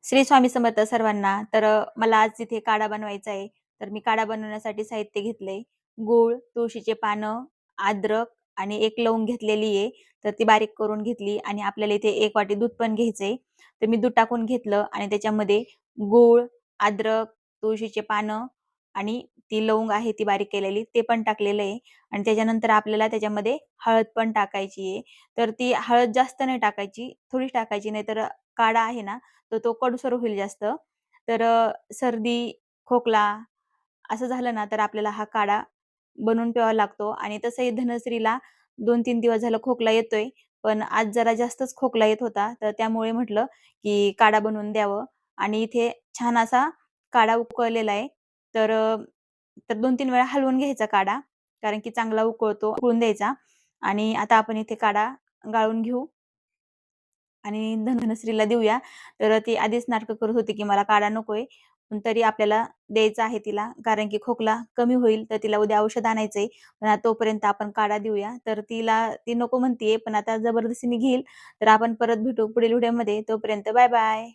श्री स्वामी समर्थ सर्वांना. मला आज तिथे काढा बनवायचा आहे. तर मी काढा बनवण्यासाठी साहित्य घेतलंय. गूळ, तुळशीचे पानं, अद्रक आणि एक लवंग घेतलेली आहे. तर ती बारीक करून घेतली आणि आपल्याला इथे 1 वाटी दूध पण घ्यायचंय. तर मी दूध टाकून घेतलं आणि त्याच्यामध्ये गूळ, अद्रक, तुळशीचे पानं आणि ती लवंग आहे ती बारीक केलेली ते पण टाकलेलं आहे आणि त्याच्यानंतर आपल्याला त्याच्यामध्ये हळद पण टाकायची आहे. तर ती हळद जास्त नाही टाकायची, थोडीच टाकायची नाहीतर काढा आहे ना तो कडूसर होईल जास्त. सर्दी, खोकला असं झालं ना, तर आपल्याला हा काढा बनवून प्यावा लागतो आणि तसंही धनश्रीला 2-3 दिवस झालं खोकला येतोय. पण आज जरा जास्तच खोकला येत होता. तर त्यामुळे म्हटलं, की काढा बनवून द्यावं आणि इथे छान असा काढा उकळलेला आहे. तर अ, तर 2-3 वेळा हलवून घ्यायचा काढा, कारण की चांगला उकळतो, उकळून द्यायचा आणि आता आपण इथे काढा गाळून घेऊ. आणि धनश्रीला देऊया. ती आधीच नाटकं करत होती, की मला काढा नकोय. पण तरी आपल्याला द्यायचा आहे तिला. कारण की खोकला कमी होईल, तर तिला उद्या औषध आणायचंय. पण तोपर्यंत आपण काढा देऊया. ती नको म्हणतीये, पण आता जबरदस्तीने घेईल. तर आपण परत भेटू पुढील व्हिडिओमध्ये. तोपर्यंत बाय बाय.